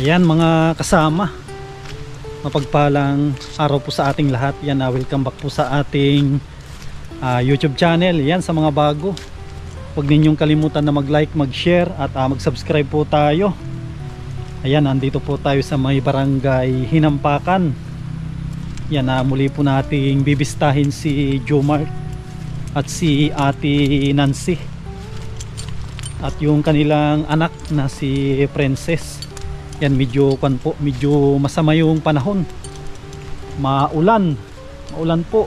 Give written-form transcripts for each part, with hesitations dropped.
Ayan mga kasama, mapagpalang araw po sa ating lahat. Yan, welcome back po sa ating YouTube channel. Yan, sa mga bago, huwag ninyong kalimutan na mag-like, mag-share at mag-subscribe po tayo. Ayan, nandito po tayo sa may barangay Hinampakan. Yan, muli po nating bibistahin si Jomart at si Ate Nancy at yung kanilang anak na si Princess. Yan, medyo masama yung panahon, maulan po.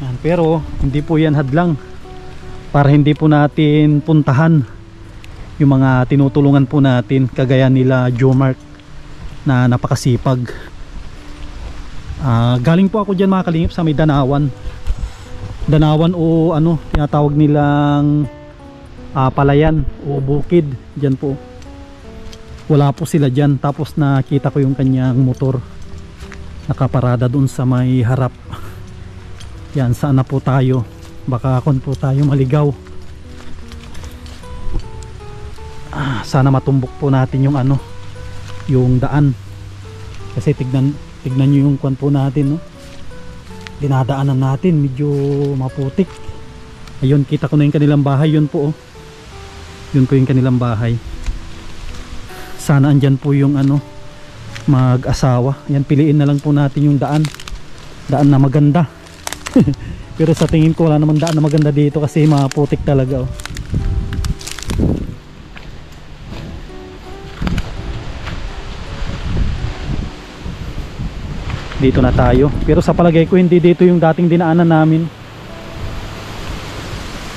Yan, pero hindi po yan hadlang para hindi po natin puntahan yung mga tinutulungan po natin, kagaya nila Jomart na napakasipag. Galing po ako dyan mga kalingip sa may Danawan o ano tinatawag nilang palayan o bukid. Dyan po wala po sila dyan, tapos nakita ko yung kanyang motor nakaparada dun sa may harap. Yan, saan na po tayo, baka kon po tayo maligaw. Sana matumbok po natin yung ano, yung daan, kasi tignan nyo yung kwan po natin, no? Dinadaanan natin, medyo maputik. Ayun, kita ko na yung kanilang bahay. Yun po, oh. Yun po yung kanilang bahay. Sana andyan po yung ano, mag-asawa. Yan, piliin na lang po natin yung daan na maganda. Pero sa tingin ko wala naman daan na maganda dito kasi maputik talaga, oh. Dito na tayo, pero sa palagay ko hindi dito yung dating dinaanan namin.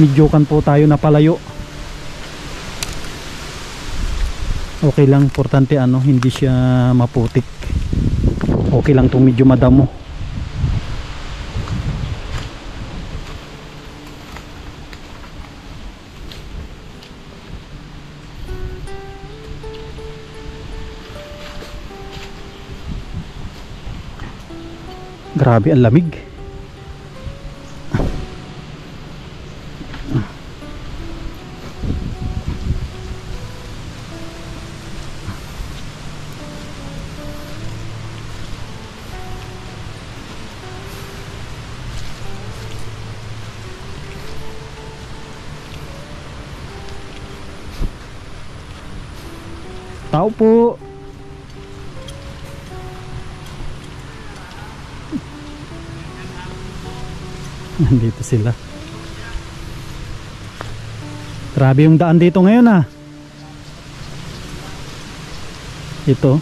Medyo kan po tayo na palayo. Okay lang, importante ano, hindi siya maputik. Okay lang itong medyo madamo. Grabe ang lamig. Tao po. Nandito sila. Grabe yung daan dito ngayon, ah. Ito.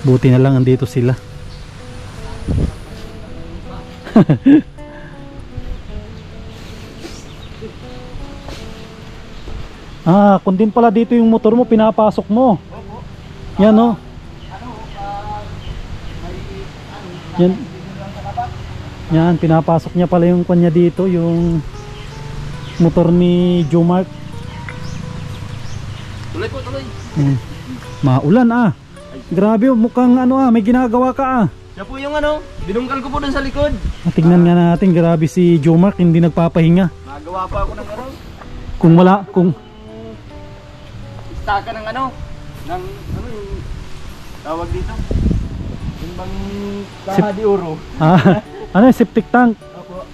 Buti na lang andito sila. Kung din pala dito yung motor mo, pinapasok mo. Yan, oh. Yan. Yan, pinapasok niya pala yung kanya dito, yung motor ni Jomart. Tuloy po, tuloy. Maulan, ah. Grabe, mukhang ano, may ginagawa ka, ah. Siya po yung ano, binungkal ko po dun sa likod. Tingnan nga natin, grabe si Jomart, hindi nagpapahinga. Nagawa pa ako ng ano. Kung Staka ng ano, yung tawag dito. Yung bang kaha di oro. Ano yung septic tank? Opo.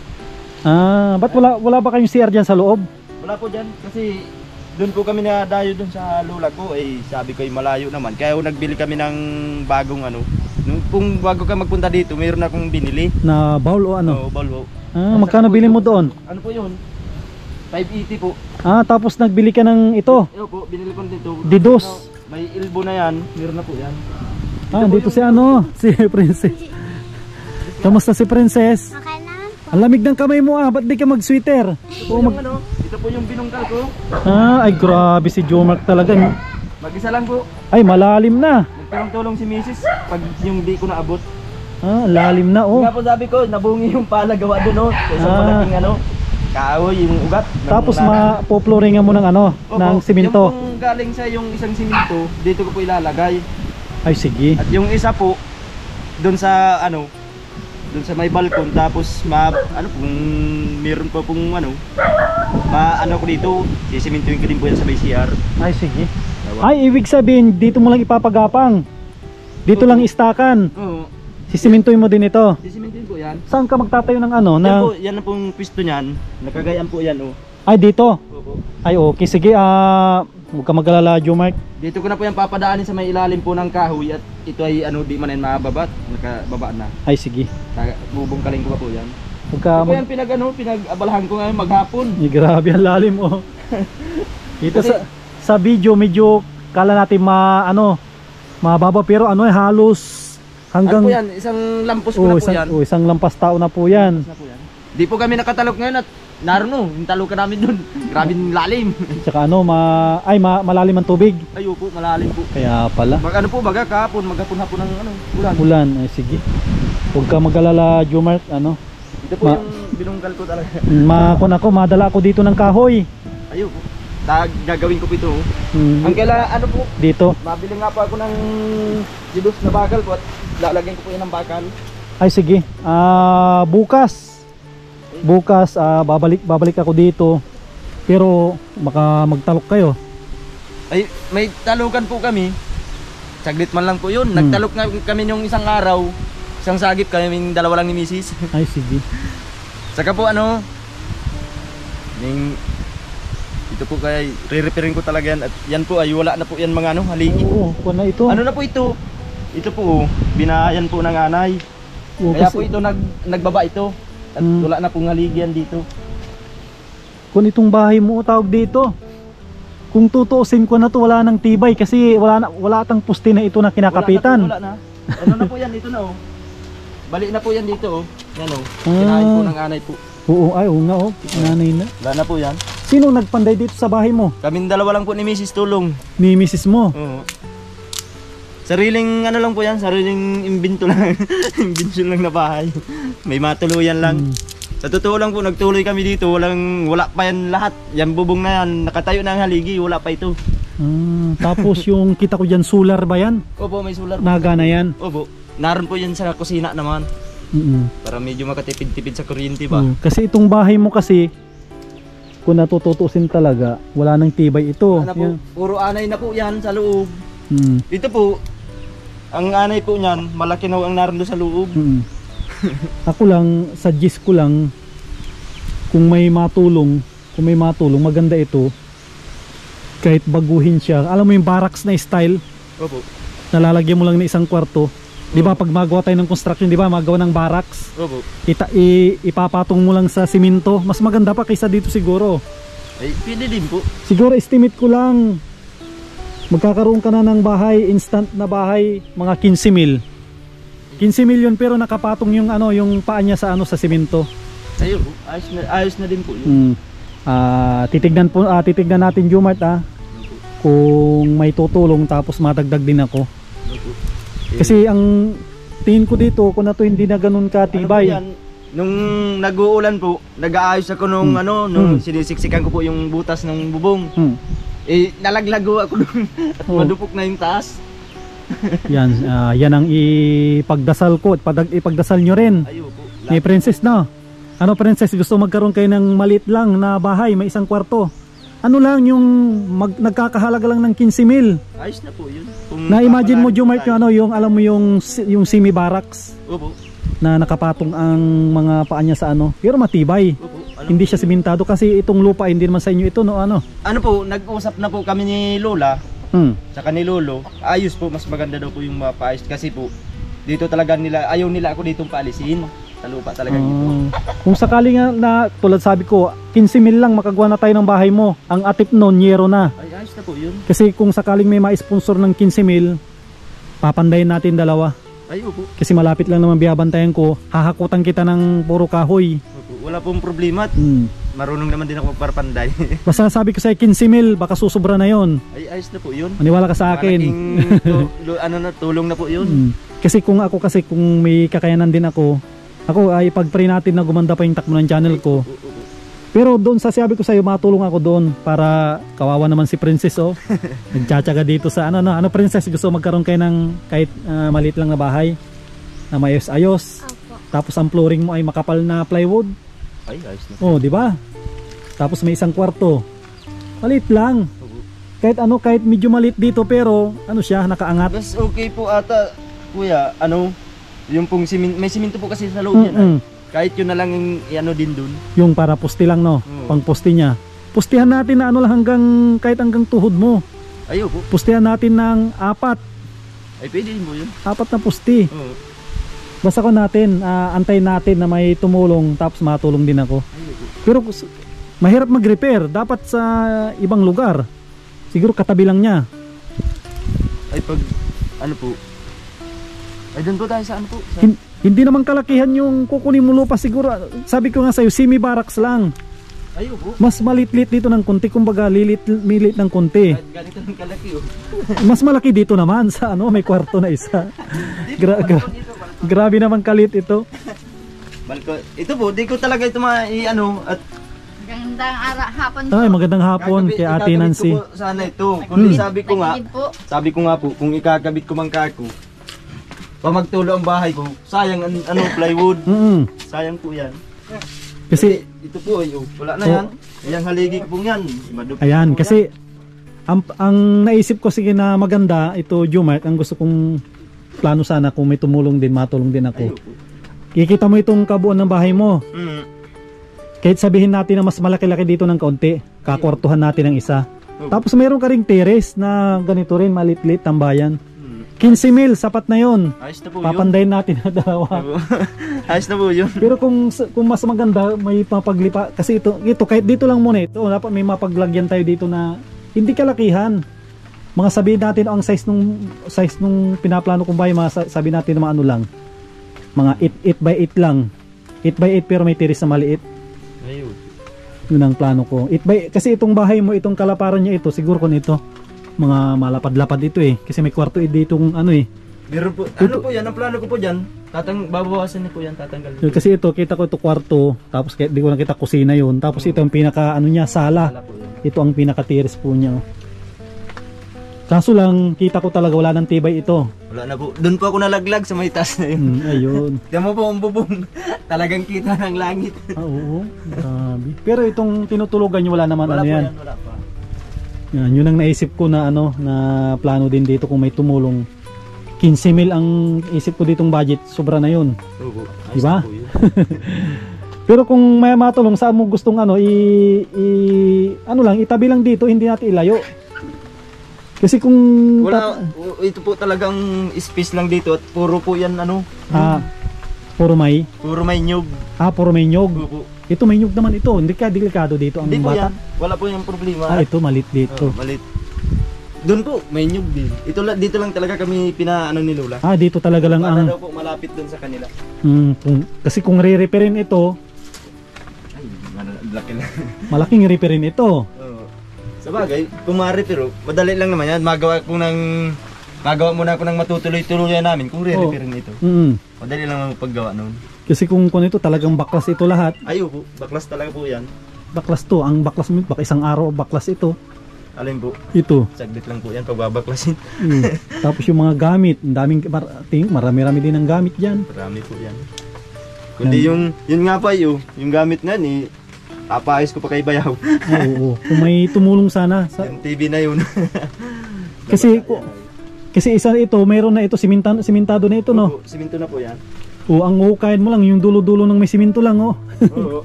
Ba't wala ba kayong CR dyan sa loob? Wala po dyan, kasi doon po kami nadayo doon sa lula ko, sabi ko malayo naman. Kaya nagbili kami ng bagong ano. Kung bago ka magpunta dito, mayroon akong binili. Na bowl o ano? Oo, bowl. Magkano bilhin mo doon? Ano po yun? 580 po. Tapos nagbili ka ng ito? Po, binili ko dito. Didos? May elbow na yan, mayroon na po yan. Dito si ano, si Princess. Kamusta si Princess? Okay naman po. Ang lamig ng kamay mo, ba't di ka mag-sweater? Ito po yung binungkal ko. Ay grabe si Jomart talaga. Mag-isa lang po. Ay, malalim na. Nagtulong-tulong si Mrs. pag yung di ko naabot. Lalim na, oh. Nga po sabi ko, nabungi yung pala gawa doon, oh. Sa isang malaking ano, kahoy, yung ugat. Tapos mapoploringan mo ng ano, ng simento. Yung galing sa yung isang simento, dito ko po ilalagay. Ay sige. At yung isa po, doon sa ano, doon sa may balkon, tapos ano kung meron pa pong ano, ano ko dito, sisimintuin ko din po yan sa may CR. Ay, sige. Tawa. Ay, ibig sabihin, dito mo lang ipapagapang. Dito lang istakan. Oo, Sisimintuin mo din ito. sisimintuin po yan. Saan ka magtatayo ng ano? Yan po, yan na pong pisto niyan, nakagayaan po yan oh. Ay, dito. Opo. Ay, okay. Sige, huwag ka mag-alala, Jomark. Dito ko na po yan papadaanin sa may ilalim po ng kahoy, at ito ay ano, di man yan mababat, nakababa na. Ay, sige. Bubungkalin ko pa po yan. Huwag ka Ito po yan pinag-abalahan ko ngayon maghapon. Ay, grabe ang lalim, oh. Dito sa video, medyo kala natin mababa, pero halos hanggang... Ano po yan, isang lampos ko na po yan. Isang lampas tao na po yan. Na po yan. Di po kami nakatalok ngayon at naroon yung talukan namin doon. Grabing lalim. Tsaka malalim ang tubig. Ayo po, malalim po. Kaya pala. Baga kahapon, maghapon-hapon ng ulan. Ulan, ay sige. Huwag ka mag-alala, Jomark, Ito po yung binungkal ko talaga. Madala ako dito ng kahoy. Ayo po. Gagawin ko po ito. Ang po, Dito. mabili nga po ako ng dilos na bakal po at lalagyan ko po yan ng bakal. Ay sige. Bukas babalik ako dito. Pero baka magtalok kayo. Ay, may talukan po kami. Saglit man lang po yun. Nagtalok nga kami yung isang araw. Isang sagip kami, dalawa lang ni Mrs. Ay sige. Saka po ito po kaya re-repairing ko talaga yan. At yan po ay wala na po yan mga haligi. Oo, kung na ito. Ano na po ito? Ito po, binahayan po ng anay. Oo, Kaya kasi, po ito nagbaba ito. At wala na pong haligi yan dito. kung itong bahay mo tawag dito. Kung tutuusin ko na to, wala nang tibay kasi wala atang puste na ito na kinakapitan. Wala na. Ano na po yan dito na oh. Bali na po yan dito oh. Yan oh. Binahayan po ng anay po. Oo, nga oh. Nanay na. Wala na po yan. Sino nagpanday dito sa bahay mo? Kaming dalawa lang po ni Mrs. tulong. Ni Mrs. mo? Oo. Sariling lang po yan, sariling imbento lang. Imbensyon lang na bahay. May matuluyan lang. Sa totoo lang po, nagtuloy kami dito, wala pa yan lahat. Yan bubong na yan, nakatayo na ang haligi, wala pa ito. Tapos yung kita ko dyan, solar ba yan? Opo, may solar. Nagana yan? Opo, naroon po yan sa kusina naman. Para medyo makatipid-tipid sa kuryente ba? Kasi itong bahay mo kasi, kung natututusin talaga, wala nang tibay ito. Ano po, puro anay na po yan sa loob. Dito po, ang anay po niyan, malaki na ang naroon doon sa loob. Ako lang, suggest ko lang, kung may matulong, maganda ito. Kahit baguhin siya, alam mo yung barracks na style, Opo. nalalagyan mo lang ng isang kwarto. Di ba pag magawa tayo ng construction, di ba magawa ng barracks? Opo. Ipapatong mo lang sa simento, mas maganda pa kaysa dito siguro. Ay, pwede din po. Siguro estimate ko lang, magkakaroon ka na ng bahay, instant na bahay, mga 15 mil. 15 million pero nakapatong yung yung paa niya sa sa simento. Ayun, ayos na din po yun. Titignan natin, Jumart, kung may tutulong tapos matagdag din ako. Kasi ang tingin ko dito, kung to hindi na ganun katibay. Ano po yan? Nung nag-uulan po, nag-aayos ako nung sinisiksikan ko po yung butas ng bubong. Nalaglago ako dun at madupok na yung taas. Yan ang ipagdasal ko, ipagdasal nyo rin. Ayo po. Ni Princess, no? Ano, Princess, gusto magkaroon kayo ng maliit lang na bahay, may isang kwarto. Ano lang yung nagkakahalaga lang ng 15 mil. Ayos na po yun. Na-imagine mo, Jumart, yung alam mo yung semi-barracks. Opo. Na nakapatong ang mga paa niya sa pero matibay. Opo. Hindi siya simentado kasi itong lupa hindi naman sa inyo ito, no? Ano po, nag-usap na po kami ni Lola. Saka ni Lolo, ayos po, mas maganda daw po yung mapaayos kasi po dito talaga ayaw nila ako ditong paalisin sa lupa talaga dito. Kung sakali nga na tulad sabi ko 15 mil lang makagawa na tayo ng bahay mo, ang atip noon yero na. Ay, ayos na po yun. Kasi kung sakaling may ma-sponsor ng 15 mil, papandayin natin dalawa. Ay, opo. Kasi malapit lang naman biyabantayan ko, hahakutan kita ng puro kahoy. Opo. Wala pong problema. Marunong naman din ako magparpanday. Basta sabi ko sa 15 mil, baka susubra na yon. Ay, ayos na po yun. Maniwala ka sa akin. Tulong na po yun. Kasi kung may kakayanan din ako ay pag-pray natin na gumanda pa yung takbo ng channel ko. Pero doon sabi ko sa iyo, matulong ako doon para kawawa naman si Princess, oh. Nagtsatsaga dito sa ano Princess, gusto magkaroon kayo ng kahit maliit lang na bahay na mayos-ayos. Tapos ang flooring mo ay makapal na plywood. Ay, ayos na. Oh, di ba? Tapos may isang kwarto. Maliit lang. Kahit ano, kahit medyo maliit dito pero ano siya, nakaangat. Mas okay po ata, kuya, ano, yung pong may siminto po kasi sa loob yan. Ay. Kahit yun na lang yung ano din dun. Yung para poste lang, no? Pang poste niya. Pustihan natin na ano lang kahit hanggang tuhod mo. Ayo po. Pustihan natin ng 4. Ay, pwede din po yun. 4 na pusti. Oo. Basta ko natin, antayin natin na may tumulong tapos matulong din ako. Ayo po. Pero mahirap mag-repair. Dapat sa ibang lugar. Siguro katabi lang niya. Ay, pag, ano po. Ay, dun po tayo sa ano po. Sa... Hindi naman kalakihan yung kukunin mo lupa siguro. Sabi ko nga sa'yo, semi-barracks lang. Ayo po. Mas malit-lit dito ng konti. Kumbaga, milit ng konti. Kahit ganito ng kalaki oh. Mas malaki dito naman sa ano, may kwarto na isa. Grabe naman kalit ito. Balkon. Ito po, di ko talaga ito ano at Magandang hapon po. Ay, magandang hapon kay Ate Nancy. Ko po sana ito. Kundi Tagilid po. sabi ko nga po, kung ikakabit ko man kako, pa magtulo ang bahay ko, sayang ano plywood. Sayang po yan. Kasi Ito po, wala na yan. Ayan haligi ko po yan. ayan, kasi ang naisip ko sige na maganda ito, Jumart, ang gusto kong plano sana kung may tumulong din, matulong din ako. Kikita mo itong kabuuan ng bahay mo. Kahit sabihin natin na mas malaki-laki dito ng kaunti, kakwartuhan natin ng isa. Tapos mayroon ka ring terrace na ganito rin, malit-lit, tambayan. 15 mil, sapat na yun. Ayos na po Papandayin natin na dalawa. Ayos na po yun. Pero kung mas maganda, may mapaglipa. Kasi ito kahit dito lang muna ito, dapat may mapaglagyan tayo dito na hindi kalakihan. Mga sabihin natin ang size nung pinaplano kong bahay, sabihin natin na mga ano lang. Mga 8 by 8 lang. 8 by 8 pero may terrace na maliit. Ayun. Yun ang plano ko. Kasi itong bahay mo, itong kalaparan niya ito, siguro kung ito, mga malapad-lapad ito eh. Kasi may kwarto dito ano eh. Meron po, ano po yan, ang plano ko po dyan, babawasan niyo po yan, tatanggal. Kasi ito, kita ko ito kwarto, tapos di ko nakita kusina yun. Tapos ito ang pinaka ano niya, sala. Ito ang pinaka terrace po niya. Kaso lang, kita ko talaga wala nang tibay ito. Wala na po. Doon po ako nalaglag sa may taas na yun. Ayun. Diyan mo po ang bubong. Talagang kita ng langit. Oo, grabe. Pero itong tinutulugan niyo wala naman Wala ano po yan. yan, wala pa. Yan, yun ang naisip ko na ano, na plano din dito kung may tumulong. 15 mil ang isip ko ditong budget, sobra na yun. Oo, Diba? Pero kung may matulong, saan mo gustong ano, ano lang, itabi lang dito, hindi natin ilayo. Kasi kung wala, ito po talagang space lang dito at puro po yan ano. puro may nyug. Puro may nyog. Opo. Ito may nyug naman ito, hindi ka delikado dito ang Hindi po bata. yan. Wala po yung problema. Ito malit dito. Malit. Doon po, may nyug din. Dito lang talaga kami pinaano ni Lola. Dito talaga lang Para ang daw po malapit doon sa kanila. kasi kung re-repairin ito, Ay, laki lang. malaking repairin ito. Oo. Sa bagay, kung ma-repair, madali lang naman yan. Magawa muna ako ng matutuloy-tuloy namin kung re-repairin ito. Madali lang ang paggawa noon. Kasi kung ito talagang baklas ito lahat. Ayo po, baklas talaga po yan. Baklas to, ang baklas mo baka isang araw baklas ito. Alin po? Ito. Saglit lang po yan pagbabaklasin. Tapos yung mga gamit, marami-rami din ang gamit diyan. Marami po yan. Kundi yun nga pa yung gamit nga ni papaayos ko pa kay Bayaw. Oo. Kung may tumulong sana Yung TV na yun. kasi isa ito, mayroon na ito simentado na ito, no. Opo, siminto na po yan. Ang hukayin mo lang yung dulo-dulo ng may siminto lang, oh. Oo.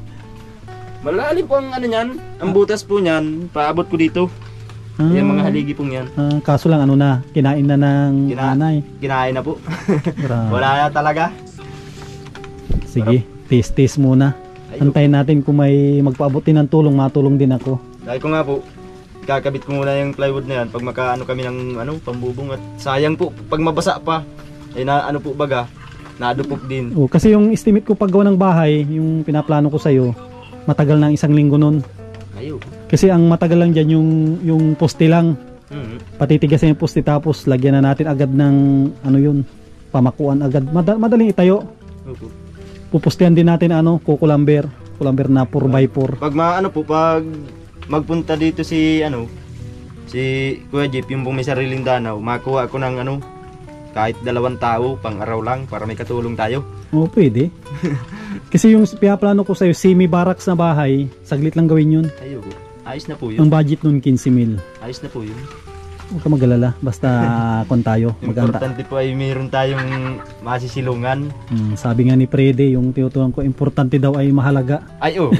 Malalim po ang ano niyan, ang butas po niyan, paabot ko dito. Yung mga haligi pong yan. Kaso lang ano na, kinain na ng nanay. Kinain na po. Grabe. Wala na talaga. Sige, taste muna. Antayin natin kung may magpaabot din ng tulong, matulong din ako. Dahil ko nga po, kakabit ko muna yung plywood na yan pag makaano kami ng pambubong at sayang po pag mabasa pa. Na ano po baga, nadupok din. Kasi yung estimate ko paggawa ng bahay, yung pinaplano ko sa'yo, matagal na 1 linggo nun. Ayo. Kasi ang matagal lang dyan yung poste lang. Patitigasin yung poste tapos lagyan na natin agad ng pamakuan agad. Madaling itayo. Opo. Pupustihan din natin kukulamber na 4x4. Pag pag magpunta dito si Kuya Jeep, yung may sariling danaw, makuha ako ng kahit 2 tao, pang araw lang, para may katulong tayo. Oo, pwede. Kasi yung pinaplano ko sa'yo, semi-barracks na bahay, saglit lang gawin yun. Ayoko. Ayos na po Ang yun. budget nun 15,000. Ayos na po yun. Huwag ka mag-alala, basta kon tayo. Maganda. Importante po ay mayroon tayong masisilungan. Sabi nga ni Prede, yung tinuturuan ko, importante daw ay mahalaga. Ay, oo.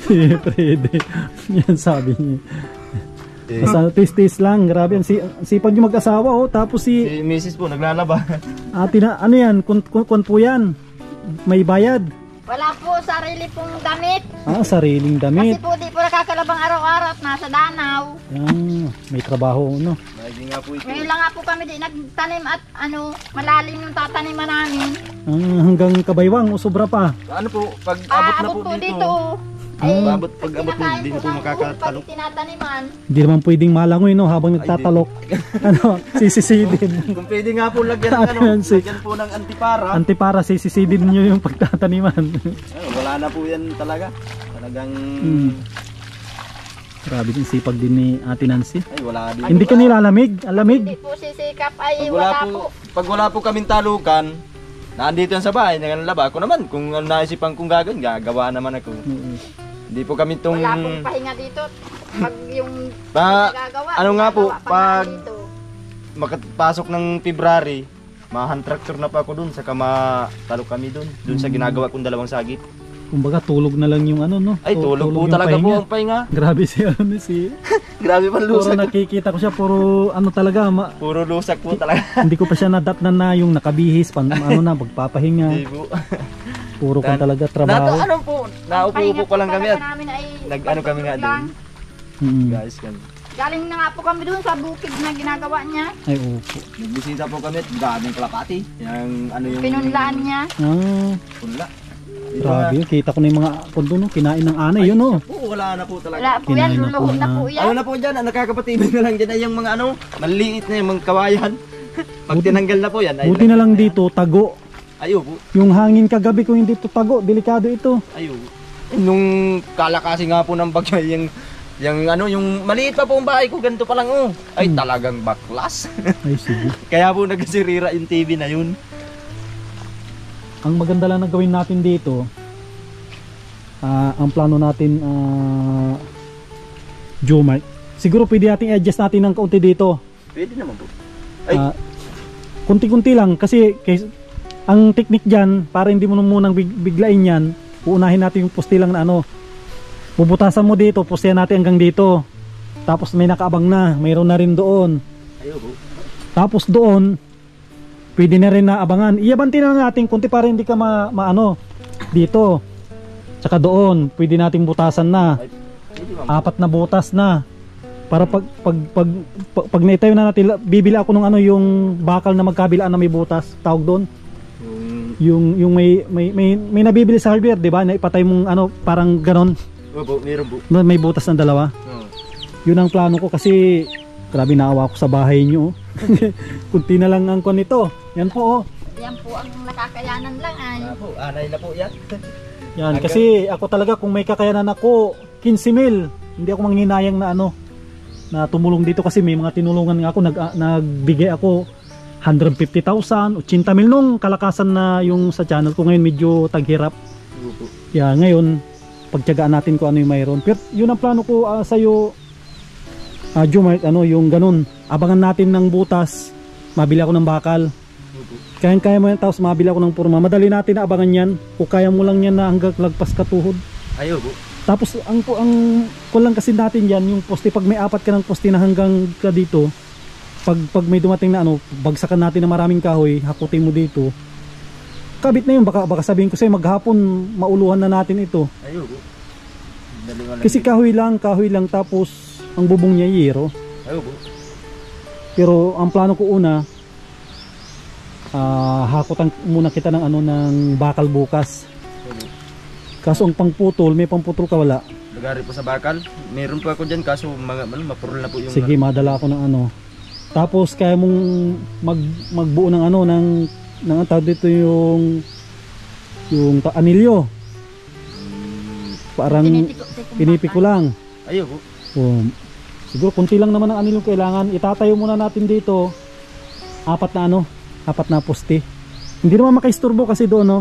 Si Prede, yan sabi niya. Eh, Basta tis-tis lang, grabe. Ang sipag yung mag-asawa, oh. Tapos si si Mrs. po naglalaba. ate na, ano yan, kun po yan. May bayad. Wala po, sarili pong damit. Sariling Kasi damit. po di po nakakalabang araw-araw at nasa danaw. May trabaho, no? Lagi nga po ito. Ngayon lang nga po kami di nagtanim at malalim yung tataniman namin. Hanggang Kabaywang o sobra pa. Ano po, pag abot na Abot po po dito. dito. Ay, Pag abot mo, hindi na po makakatalok. Pag tinataniman. Hindi naman pwedeng malangoy, no? Habang nagtatalok. Sisisidin. Kung pwede nga po lagyan ng ano, lagyan po ng antipara. Antipara, sisisidin nyo yung pagtataniman. Wala na po yan talaga. Talagang, Grabe din sipag din ni Ate Nancy. ay wala din. Hindi ka nilalamig? Ang lamig? Hindi po sisikap ay Pag wala po. pag wala po kaming talukan, nandito yan sa bahay, naglaba ako naman. Kung ano naisipan kong gagawin, gagawa naman ako. Hindi po kami tong... Wala pong pahinga dito. Pag yung nagagawa. ano nga po, ginagawa pag dito. makapasok ng February, ma-hand tractor na pa ako dun, saka matalo kami dun sa ginagawa kong 2 sagit. Kumbaga tulog na lang yung ano, no? Ay, tulog po yung talaga po pahinga. ang pahinga. Grabe si ano si. Grabe man Puro lusak. nakikita ko siya, puro ano talaga, Puro lusak po talaga. hindi ko pa siya nadatnan na yung nakabihis, ano na, magpapahinga. Hindi po. Puro kan talaga trabaho. Ano po, naupo Pahinga ko lang kami talaga at namin ay nag-ano kami nga lang. doon. Guys, kami. Galing na nga po kami doon sa bukid na ginagawa niya. Ay, opo. Nagbisita po kami at daming kalapati. Yung ano yung... Pinunlaan niya. Punla. Grabe, kita ko na yung mga pundo, no? Kinain ng anay, yun, no? Po, wala na po talaga. Wala po yan, Kinain na po luluhod na na. po Ano yan. na po dyan, ang nakakapatibay na lang dyan ay yung mga ano, maliit na yung mga kawayan. Pag tinanggal na po yan, ay Buti na lang dito, tago. Ayo po, Yung hangin kagabi kung hindi to tago, delikado ito. ayo. Nung kalakasi nga po ng bagyo, yung ano, yung maliit pa po ang bahay ko, ganito pa lang oh. Ay talagang baklas. Ay, sige. Kaya po nagsirira yung TV na yun. Ang maganda lang na gawin natin dito, ang plano natin, Jomar, siguro pwede natin i-adjust natin ng kaunti dito. Pwede naman po. Ay, Kunti-kunti lang kasi ang technique dyan, para hindi mo munang biglain yan, uunahin natin yung poste lang na ano, bubutasan mo dito, postehan natin hanggang dito, tapos may nakaabang na, mayroon na rin doon, ayo po. tapos doon pwede na rin na abangan, iabanti na lang natin kunti para hindi ka maano dito, tsaka doon pwede nating butasan na, Ay, pwede naman. 4 na butas na para pag naitayo na natin, bibili ako ng ano, yung bakal na magkabilaan na may butas, tawag doon, yung may nabibili sa hardware, di ba, na ipatay mong ano, parang ganon, Opo, meron po. may butas ng 2. Yun ang plano ko kasi grabe, naawa ko sa bahay nyo. Kunti na lang ang kon nito. Yan po, oh. Yan po ang nakakayanan lang ay. Po, anay na po yan. Yan, kasi ako talaga kung may kakayanan ako 15,000, hindi ako manghinayang na ano, na tumulong dito kasi may mga tinulungan nga ako, nagbigay ako 150,000, 80,000 nung kalakasan na yung sa channel ko, ngayon medyo taghirap. Opo. Yeah, ngayon pagtiyagaan natin kung ano yung mayroon. Pero yun ang plano ko sa iyo, Jomar, ano yung ganun. Abangan natin ng butas, mabili ako ng bakal. Kaya mo yan, tapos mabili ako ng purma. Madali natin na abangan yan. Kung kaya mo lang yan na hanggang lagpas katuhod. Ayo po. Tapos ang kulang kasi natin yan, yung poste, pag may 4 ka ng poste na hanggang ka dito, pag may dumating na ano, bagsakan natin na maraming kahoy, hakutin mo dito. Kabit na yun, baka sabihin ko sa'yo, maghapon mauluhan na natin ito. Ayo po. Kasi kahoy lang, tapos ang bubong niya yero. Ayo po. Pero ang plano ko una, hakutan muna kita ng ano, ng bakal bukas. Kaso ang pangputol, may pangputol ka wala. Lagari po sa bakal. Meron po ako dyan kaso mapurol na po yung... Sige, madala ako ng ano. Tapos kaya mong magbuo ng ano, ng tawag dito yung anilyo. Parang pinipik ko lang. Ayo po. Siguro kunti lang naman ang anilyo kailangan. Itatayo muna natin dito. apat na poste. Hindi naman makaisturbo kasi doon, no?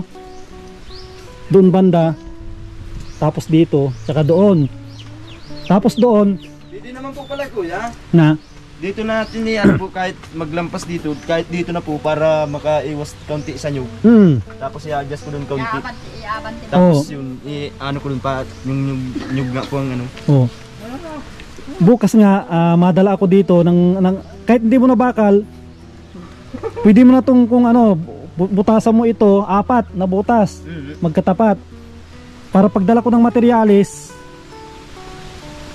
Doon banda, tapos dito, tsaka doon. Tapos doon, Hindi naman po pala kuya. na, Dito natin ano po kahit maglampas dito, kahit dito na po para makaiwas kaunti sa nyug. Tapos i-adjust ko dun kaunti. Iaban din. Tapos Oo. yun, ano ko dun pa, yung nyug nga po ang ano. oh. Bukas nga, madala ako dito ng kahit hindi mo na bakal, pwede mo na tong kung ano, butasan mo ito, 4 na butas, magkatapat. Para pagdala ko ng materialis,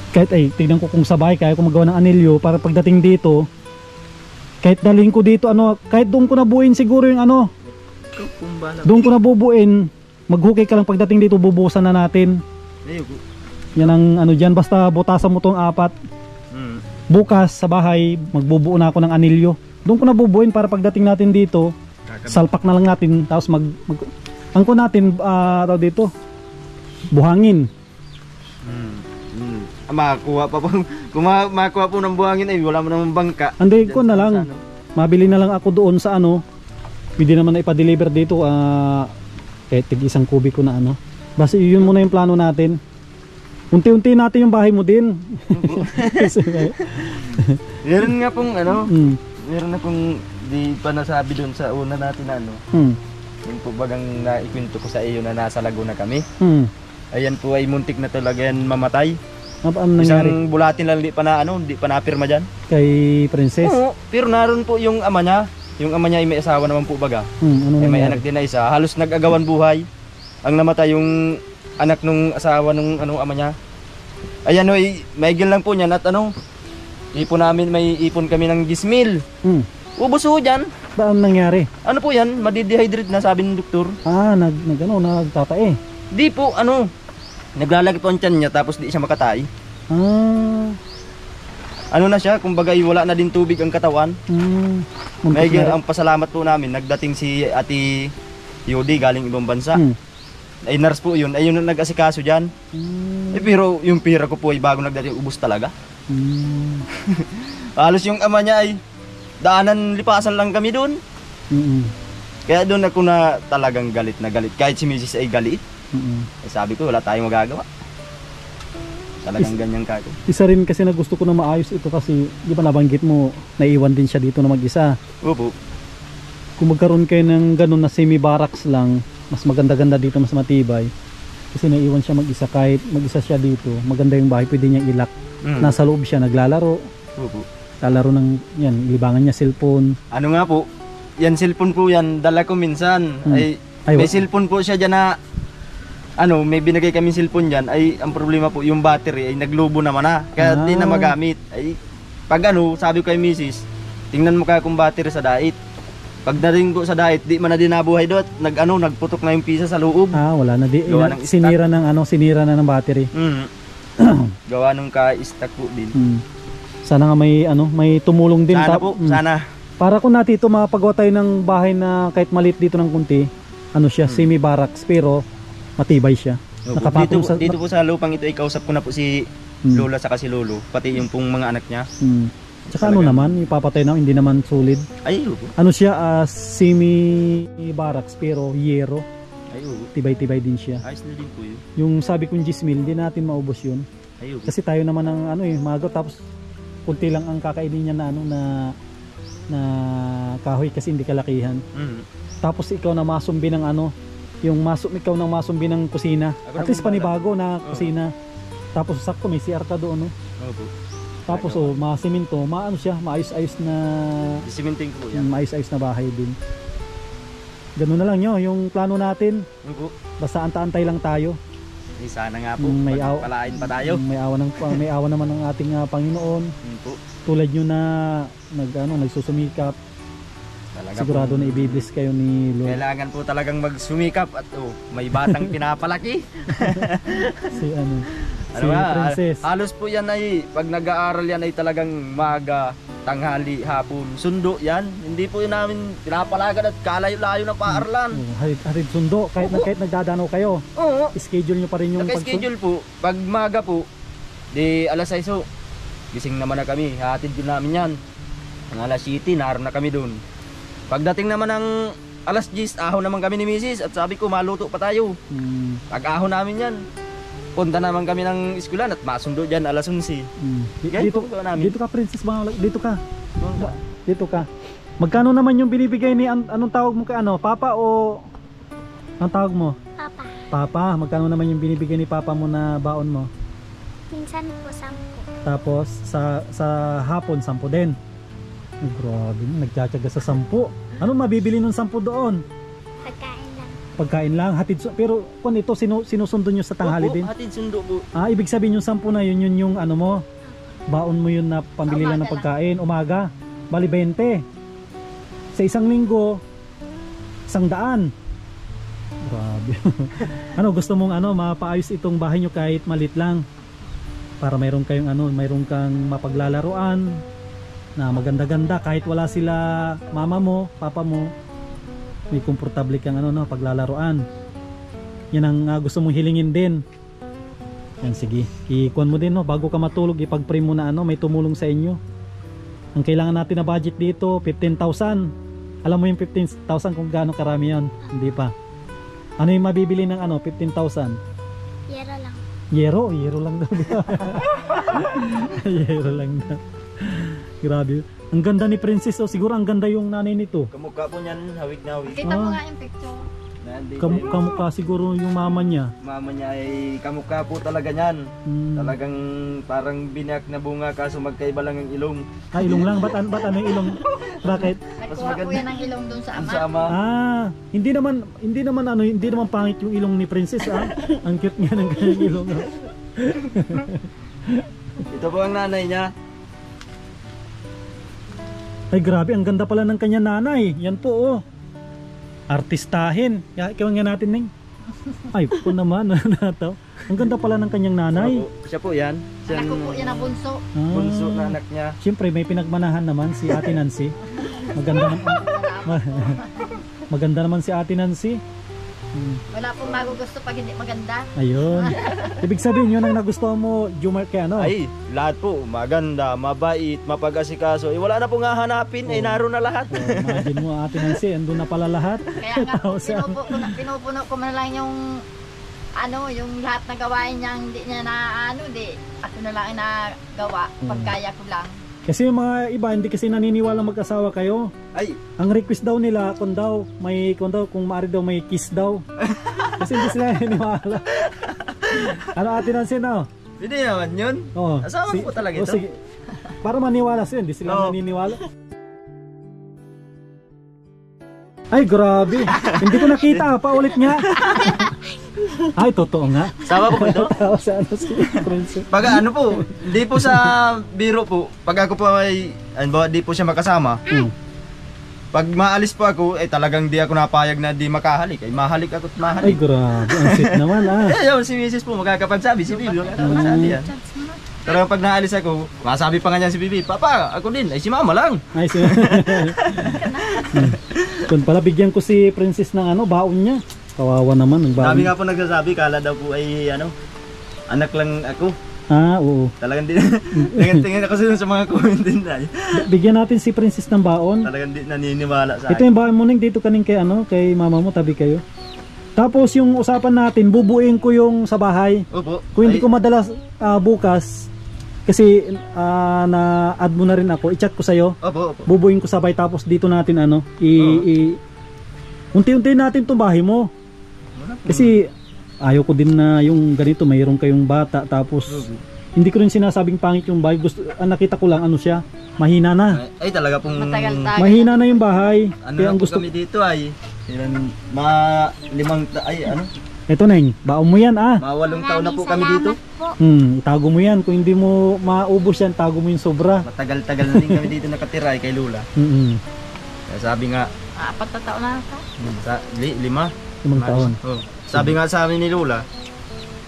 kahit tignan ko kung sabay kaya ko magawa ng anilyo para pagdating dito, kahit dalhin ko dito kahit doon ko nabuuin siguro yung doon ko nabubuin, maghukay ka lang pagdating dito, bubusan na natin. Yan ang diyan, basta butasan mo tong 4. Bukas sa bahay magbubuo na ako ng anilyo. Doon ko nabubuin para pagdating natin dito, salpak na lang natin, tapos angko natin dito buhangin. Makakuha pa po. Kung makakuha po ng buhangin ay wala mo namang bangka. Anday ko na lang. Mabili na lang ako doon sa pwede naman na ipa-deliver dito kahit tig 1 kubiko na Basta yun muna yung plano natin. Unti-unti natin yung bahay mo din. Meron nga pong meron na pong di pa nasabi doon sa una natin na yung po bagang naikwento ko sa iyo na nasa Laguna kami. Ayan po ay muntik na talaga yan mamatay. Ano nangyari? Isang bulatin lang di pa napirma dyan. Kay Princess? Oo, pero naroon po yung ama niya. Yung ama niya ay may asawa naman po baga. Ano May nangyari? anak din na isa. Halos nag-agawan buhay. Ang namatay yung anak nung asawa nung ama niya. Ayan may gil lang po niyan at ipon namin, may ipon kami ng gismil. Ubos ho dyan. Ano nangyari? Ano po yan? Madidehydrate na sabi ng doktor. Nagtatae. Di po naglalagay po ang tiyan niya tapos di siya makatay. Ano na siya, kumbaga wala na din tubig ang katawan. May ang pasalamat po namin, nagdating si Ate Yodi galing ibang bansa. Ay nurse po yun, ay yun ang nag-asikaso dyan. Pero yung pira ko po ay bago nagdating, ubos talaga. Halos yung ama niya ay daanan, lipasan lang kami doon. Kaya doon ako na talagang galit na galit. Kahit si Mrs. ay galit. Sabi ko wala tayong magagawa. Talagang ganyan kako. Isa rin kasi na gusto ko na maayos ito kasi di ba nabanggit mo naiwan din siya dito na mag-isa. Opo. Kung magkaroon kayo ng ganun na semi-barracks lang, mas maganda-ganda dito, mas matibay. Kasi naiwan siya mag-isa, kahit mag-isa siya dito, maganda yung bahay, pwede niyang ilak. Nasa loob siya naglalaro. Opo. Lalaro ng libangan niya cellphone. Ano nga po? Yan cellphone po yan, dala ko minsan. May cellphone po siya dyan na may binigay kami cellphone dyan, ay ang problema po yung battery ay naglubo naman na, kaya di na magamit. Ay pag sabi ko kay Mrs., tingnan mo kaya kung battery sa dait. Pag dating ko sa dait, di man na din nabuhay doon, nagputok na yung pisa sa loob. Wala na di. Gawa ng Sinira na ng battery. Gawa nung ka-stack po din. Sana nga may tumulong din. Sana po, sana. Para kung natin ito mapagawa tayo ng bahay na kahit maliit dito ng kunti, siya, semi-barracks, pero matibay siya. Dito po sa lupang ito, ikausap ko na po si Lola saka si Lolo, pati yung pong mga anak niya. Tsaka naman, ipapatay na, hindi naman solid. Ay, opo. Siya, semi-barracks, pero yero. Ay, opo. Tibay-tibay din siya. Ayos na din po yun. Yung sabi kong gismil, hindi natin maubos yun. Ay, opo. Kasi tayo naman ang magot, tapos kunti lang ang kakainin niya na kahoy kasi hindi kalakihan. Tapos ikaw na masumbi ng ikaw na masumbi ng kusina. At least panibago na kusina. Tapos sakto may CR ka doon, Opo. Tapos masiminto, siya, maayos-ayos na Siminting ko po yan. maayos-ayos na bahay din. Ganun na lang yung plano natin. Opo. Basta anta-antay lang tayo. Sana nga po, palain pa tayo. May awa naman ng ating Panginoon. Po. Tulad nyo na nagsusumikap. Talaga Sigurado po, na i-bless kayo ni Lord. kailangan po talagang magsumikap at may batang pinapalaki. Si Princess. Halos po yan ay pag nag-aaral yan ay talagang maga, tanghali, hapon, sundo yan. Hindi po yun namin pinapalagan at kalayo-layo na paaralan. Harid sundo, kahit nagdadanaw kayo. Oo. Schedule nyo pa rin yung Naka-schedule po. Pag maga po, di alas 6 gising naman na kami. Hatid din namin yan. Ang alas 7, naroon na kami doon. Pagdating naman ng alas 10, ahon naman kami ni Mrs. At sabi ko, maluto pa tayo. Pag ahon namin yan, punta naman kami ng eskwelahan at masundo dyan alas 11. Dito, po namin. dito ka, Princess Bangala. Dito ka. Dito ka. Magkano naman yung binibigay ni anong tawag mo kay ano? Papa o anong tawag mo? Papa. Papa. Magkano naman yung binibigay ni Papa mo na baon mo? Minsan po 10. Tapos sa hapon 10 din. Ay, grabe, nagtsatsaga sa 10. Ano mabibili ng 10 doon? Pagkain lang. Pagkain lang, hatid pero kung ito sinusundo nyo sa tanghali din. Hatid sundo po. Ah, ibig sabihin yung 10 na yun yung ano mo. Baon mo yun na pambili lang ng pagkain umaga. Bali 20. Sa isang linggo 100. Grabe. Ano gusto mong mapaayos itong bahay nyo kahit malit lang? Para mayroon kayong mayroon kang mapaglalaruan na maganda-ganda kahit wala sila mama mo, papa mo. May komportable kang paglalaruan. Yan ang gusto mong hilingin din. Yan, sige. Ikuan mo din bago ka matulog, ipag-pray mo na may tumulong sa inyo. Ang kailangan natin na budget dito 15,000. Alam mo yung 15,000 kung gaano karami yan? Hindi pa. Ano yung mabibili ng 15,000? Yero lang. Yero lang daw. Yero lang daw. Grabe. Ang ganda ni Princess. Siguro ang ganda yung nanay nito. Kamukha po niyan, hawig na hawig. Kita mo nga yung picture. Kamukha siguro yung mama niya. Mama niya ay kamukha po talaga niyan. Talagang parang binak na bunga kaso magkaiba lang ang ilong. Ilong lang? Ba't ano yung ilong? Bakit? Nagkuha po yan ng ilong dun sa ama. Sa ama. Hindi naman pangit yung ilong ni Princess. Ang cute nga ng kanyang ilong. Ito po ang nanay niya. Ay grabe, ang ganda pala ng kanyang nanay. Yan po artistahin. Ikaw nga natin, Neng. Ay po naman. Ang ganda pala ng kanyang nanay. Siya po yan. Anak ko po yan ang bunso. Bunso na anak niya. Siyempre may pinagmanahan naman si Ate Nancy. Maganda naman si Ate Nancy. Wala pong magugusto pag hindi maganda. Ayun. Ibig sabihin yun ang nagustuhan mo, Jumar, kay Ay, lahat po. Maganda, mabait, mapag-asikaso. Wala na pong hahanapin. Naroon na lahat. Imagine mo, Ate Nancy, andun na pala lahat. Kaya nga po, pinupuno ko na lang yung yung lahat na gawain niya, hindi niya na ako na lang nagawa, pagkaya ko lang. Kasi yung mga iba hindi kasi naniniwala mag-asawa kayo. Ay, ang request daw nila kung maaari daw may kiss daw. Kasi hindi sila naniniwala. Ano, Ate Nancy, hindi naman yun. Asawa ko talaga ito. Sige. Para maniwala sila, hindi sila naniniwala. Ay, grabe. Hindi ko nakita. Paulit nga. Ay, totoo nga. Sama po ito? Si Princess. Pag po, hindi po sa biro po. Pag ako po ay, di po siya makasama. Pag maalis po ako, talagang di ako napayag na di makahalik. Ay, mahalik ako at mahalik. Ay, grabe. Ang sweet naman, Yun, si Mrs. po, magkakapagsabi. Si Bibi, magkakapagsabi yan. Pero pag naalis ako, masabi pa nga niyan si Bibi, Papa, ako din. Ay, si Mama lang. Ay, kung pala, bigyan ko si Princess ng baon niya. Kawawa naman ang baon. Dami nga po nagsasabi, kala daw po ay anak lang ako. Oo. Talagang tingin ako sa mga comment din na. Bigyan natin si Princess ng baon. Talagang di naniniwala sa akin. Ito yung baon mo Neng, dito kaning kay mama mo, tabi kayo. Tapos yung usapan natin, bubuin ko yung sa bahay. Opo. Kung hindi ko madala bukas, kasi na-add mo na rin ako, i-chat ko sa'yo. Opo. Bubuin ko sabay, tapos dito natin unti-unti natin itong bahay mo. Kasi ayaw ko din na yung ganito, mayroon kayong bata, tapos hindi ko rin sinasabing pangit yung bahay. Nakita ko lang siya, mahina na. Ay talaga pong mahina na yung bahay. Kaya ang gusto kami dito ay Ito Neng, baon mo yan Mawalong taon na po kami dito. Itago mo yan. Kung hindi mo maubos yan, tago mo yung sobra. Matagal-tagal na din kami dito nakatira kay Lula. Kaya sabi nga 4 na taon na ata. 5 taon. Sabi nga sa amin ni Lula,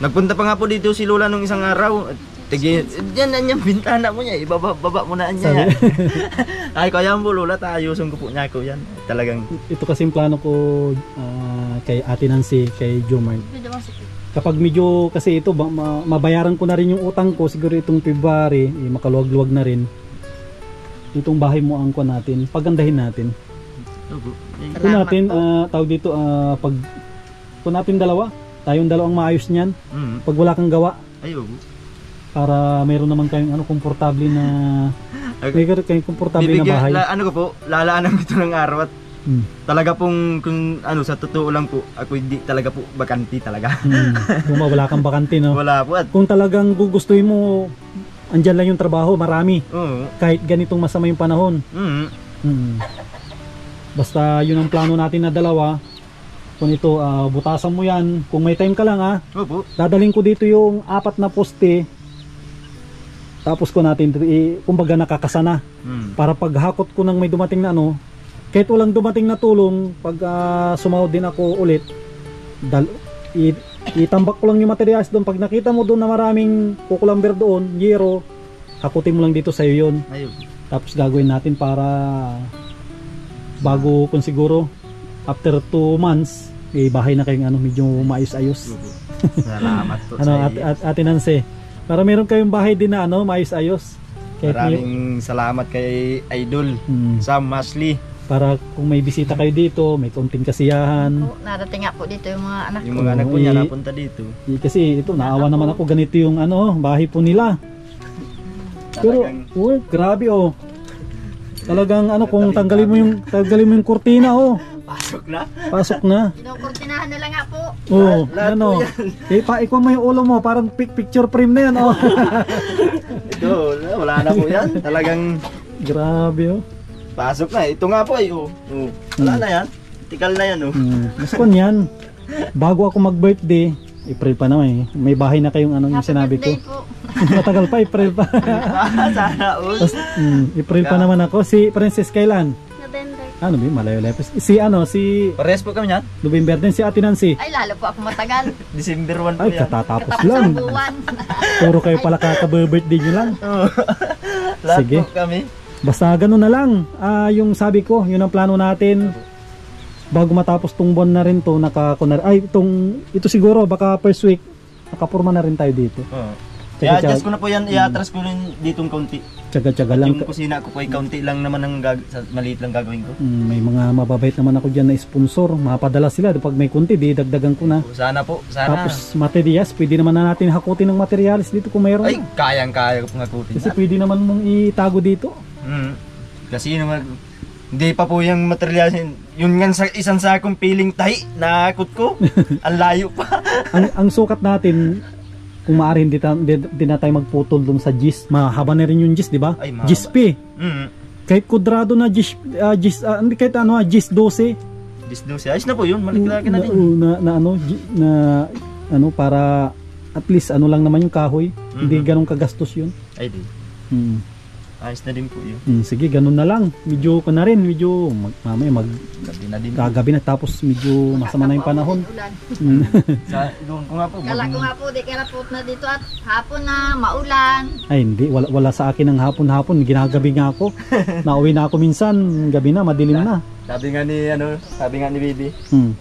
nagpunta pa nga po dito si Lula nung isang araw. Diyan na niyang bintana mo niya, ibaba mo na niya yan. Ay, kaya mo Lula, ayusin ko po niya ko yan. Talagang ito kasi yung plano ko kay Ate Nancy, kay Jomar. Kapag medyo kasi ito mabayaran ko na rin yung utang ko, siguro itong February, makaluwag-luwag na rin. Itong bahay mo angko natin, pagandahin natin. Opo. Eh, Kung natin, tawag dito, pag kung natin dalawa, tayong dalawang maayos niyan. Pag wala kang gawa, ay, opo. para mayroon naman kayong komportable na mayroon kayong komportable na bahay. Ano ko po, lalaanan ko ito ng araw at talaga pong kung sa totoo lang po, ako hindi talaga po bakanti talaga. Kung wala kang bakante, no? Wala po at Kung talagang gugustuhin mo, andyan lang yung trabaho, marami. oo. Kahit ganitong masama yung panahon. Basta yun ang plano natin na dalawa. Kung ito, butasan mo yan. Kung may time ka lang, Opo. dadaling ko dito yung 4 na poste. Tapos ko natin, kumbaga nakakasana. Para paghakot ko ng may dumating na kahit walang dumating na tulong, pag sumahod din ako ulit, itambak ko lang yung materials doon. Pag nakita mo doon na maraming kukulamber doon, yero, hakutin mo lang dito sa'yo yun. Ayun. Tapos gagawin natin para bago kung siguro after 2 months, bahay na kayong medyo maayos-ayos. Salamat po sa iyo. Ate Nancy, para meron kayong bahay din na maayos-ayos. Maraming salamat kay Idol Sam Masli. Para kung may bisita kayo dito, may konting kasiyahan. Narating nga po dito yung mga anak Yung ko. mga anak ko niya napunta dito. Kasi ito, naawa naman ako, ganito yung bahay po nila. Pero, grabe Talagang kung tanggalin mo yung kurtina Pasok na. pasok na. Kinukurtinahan na lang nga po. Lahat ikaw mo yung ulo mo, parang picture frame na yan Ito, wala na po yan. Talagang Grabe pasok na. Ito nga po ay wala na yan. Tikal na yan Mas kon yan. Bago ako mag-birthday, April pa naman may bahay na kayong yung sinabi ko. Happy birthday po. Matagal pa, April pa. Sana all. Tapos, April pa naman ako. Si Princess kailan? November. Malayo-layo. Si Pares po kami yan. November din. Si Ate Nancy. Ay, lalo po ako matagal. December 1 po Ay, yan. katatapos Katapos lang. ng buwan. Puro kayo pala kaka-birthday nyo lang. Lahat Sige. po kami. Basta ganun na lang. Yung sabi ko, yun ang plano natin. Bago matapos tong buwan na rin to, ito siguro, baka first week, nakapurma na rin tayo dito. I-adjust ko na po yan. I-atras ko rin ditong kaunti. Tsaga-tsaga lang. Yung kusina ko po ay kaunti lang naman ang maliit lang gagawin ko. May mga mababait naman ako dyan na sponsor. Mapadala sila. Pag may kunti, di dagdagan ko na. Sana po. Sana. Tapos materials, pwede naman na natin hakutin ng materials dito kung mayroon. Ay, kayang-kaya ko pong hakutin. Kasi pwede naman mong itago dito. Kasi naman, hindi pa po yung materials. Yun nga sa isang sakong piling tahi na akot ko. Ang layo pa. ang sukat natin, kung maaari hindi na tayo magputol dun sa gis. Mahaba na rin yung gis, di ba? Ay, mahaba. Gis P. Kahit kudrado na gis, kahit gis 12. Disdose. Ayos na po yun. Maliklaki na din. Para at least lang naman yung kahoy. Hindi ganun kagastos yun. Ay, di. Ayos na din po yun. Sige, ganun na lang. Medyo ko na rin, mamaya Gabi na din. gagabi na, tapos medyo masama na yung panahon. Ulan. Doon ko nga po. Kala ko nga po, di kalapot na dito at hapon na maulan. Ay hindi, wala sa akin ng hapon-hapon, ginagabi nga ako. Nauwi na ako minsan, gabi na, madilim na. Sabi nga ni Bibi, Hmm.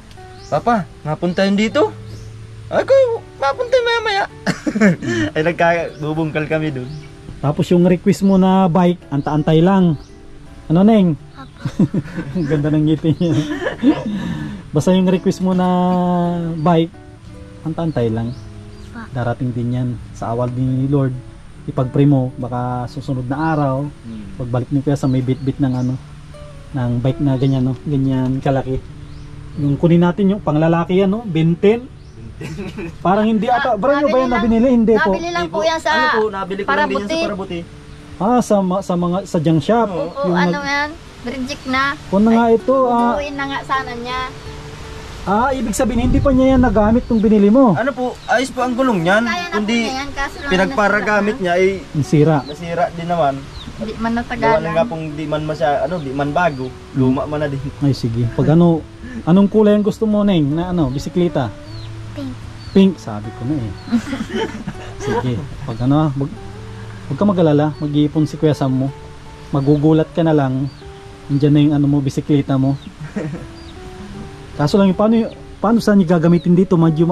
Papa, mapunta yun dito? Ako, mapunta yun maya-maya. Ay nagkabubungkal kami doon. Tapos yung request mo na bike, anta-antay lang. Ano, Neng? Ang ganda ng ngiti niya. Basta yung request mo na bike, anta-antay lang. Darating din yan sa awal ni Lord. Ipag-pray mo, baka susunod na araw, pagbalik ni Kuya sa may bit-bit ng ng bike na ganyan, ganyan kalaki. Yung kunin natin yung panglalaki yan, Benten. Parang hindi ata, brand new ba yan na binili? Hindi po. Nabili lang po yan sa Nabili ko lang din yan sa Parabuti. Sa mga sa junk shop. Oo, yan? Reject na. Kung na nga ito, Bubuin na nga sana niya. ibig sabihin hindi pa niya yan nagamit nung binili mo. Ano po, ayos po ang gulong niyan. Kaya na po Kundi niya yan, kaso lang pinagparagamit niya ay Sira. nasira din naman. Hindi man Gawa na natagalan. nga pong di man bago. Luma man na din. Ay sige. Pag anong kulay ang gusto mo, Neng, na bisikleta? Pink. Pink, sabi ko na eh. Sige. Pag huwag ka mag-alala, mag-iipon si Kuya Sam mo. Magugulat ka na lang. Nandiyan na yung bisikleta mo. Kaso lang paano saan niya gagamitin dito? Medyo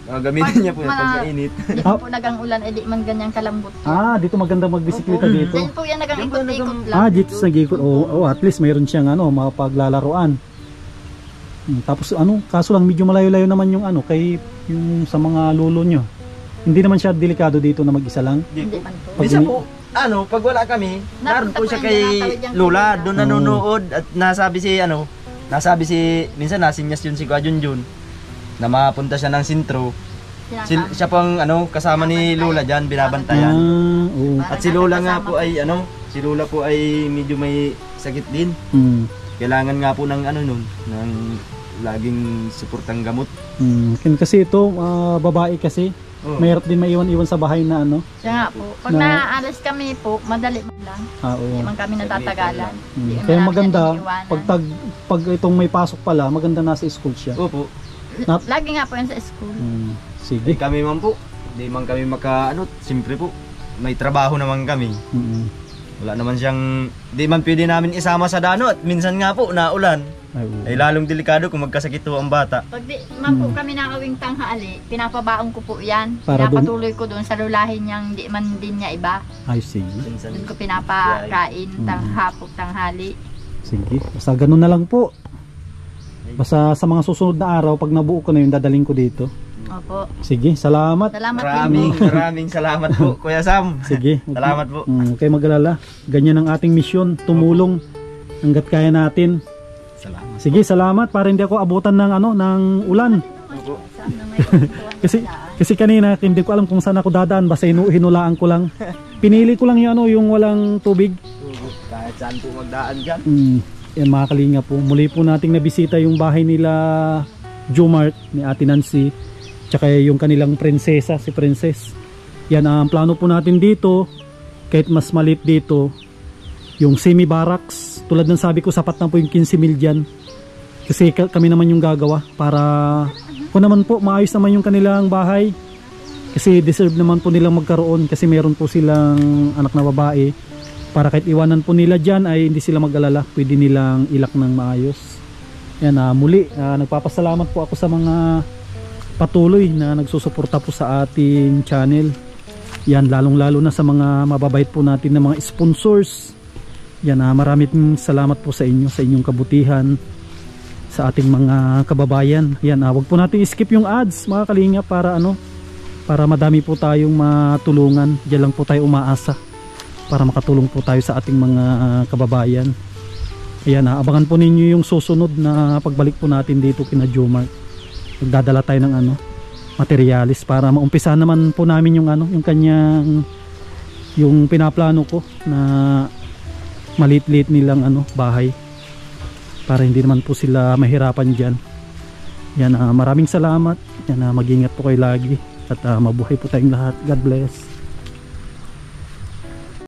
Gamitin niya po yan pag mainit. Di po nagang ulan, edi man ganyang kalambot. Dito maganda magbisikleta Opo. dito. Diyan po yan nagang ikot-ikot lang. Dito sa gikot. At least mayroon siyang mapaglalaruan. Tapos kaso lang medyo malayo-layo naman yung kay yung sa mga lolo nyo. Hindi naman siya delikado dito na mag-isa lang. Hindi man po. Minsan po, pag wala kami, naroon po siya kay Lola, doon nanonood at nasabi si, minsan nasinyas yun si Kuya Junjun, na mapunta siya ng sintro. Siya pang kasama ni Lola dyan, binabantayan. At si Lola nga po ay, si Lola po ay medyo may sakit din. Kailangan nga po ng ng laging suportang gamot. Kasi ito, babae kasi. Mahirap din maiwan-iwan sa bahay na Siya nga po. Pag naalis kami po, madali lang. Hindi man kami natatagalan. Kaya maganda, pag itong may pasok pala, maganda nasa school siya. Opo. Lagi nga po yan sa school. Sige. Kami man po, hindi man kami siyempre po, may trabaho naman kami. Wala naman siyang, di man pwede namin isama sa dano at minsan nga po, naulan. Ay lalong delikado kung magkasakit po ang bata. Pag di man po kami nakawing tanghali, pinapabaon ko po yan. Para Pinapatuloy ko doon sa lulahin niyang di man din niya iba. Ay, sige. Doon ko pinapakain hapok tanghali. Sige. Basta ganun na lang po. Basta sa mga susunod na araw, pag nabuo ko na yun, dadaling ko dito. Opo. Sige, salamat. Salamat Maraming salamat po, Kuya Sam. Sige. Salamat po. Okay, mag-alala. Ganyan ang ating misyon, tumulong hanggat kaya natin. Salamat. Sige, salamat para hindi ako abutan ng ng ulan. kasi kanina hindi ko alam kung saan ako dadaan, basta hinulaan ko lang. Pinili ko lang yung walang tubig. Kahit saan po magdaan diyan. Yan mga kalinga po. Muli po nating nabisita yung bahay nila Jomart ni Ate Nancy, tsaka yung kanilang prinsesa, si Princess. Yan ang plano po natin dito. Kahit mas maliit dito, yung semi-barracks, tulad ng sabi ko, sapat na po yung 15,000 dyan. Kasi kami naman yung gagawa para kung naman po maayos naman yung kanilang bahay. Kasi deserve naman po nilang magkaroon kasi meron po silang anak na babae. Para kahit iwanan po nila dyan ay hindi sila mag-alala. Pwede nilang ilak ng maayos. Yan, muli, nagpapasalamat po ako sa mga patuloy na nagsusuporta po sa ating channel. Yan, lalong-lalo na sa mga mababait po natin na mga sponsors. Yan, maraming salamat po sa inyo, sa inyong kabutihan, sa ating mga kababayan. Yan, wag po natin skip yung ads mga kalinga para para madami po tayong matulungan. Diyan lang po tayo umaasa para makatulong po tayo sa ating mga kababayan. Ayan, abangan po ninyo yung susunod na pagbalik po natin dito kina Jomart. Magdadala tayo ng materialis para maumpisa naman po namin yung yung kanyang yung pinaplano ko na maliit-liit nilang bahay para hindi naman po sila mahirapan dyan. Yan, maraming salamat. Yan, mag-ingat po kayo lagi at mabuhay po tayong lahat. God bless.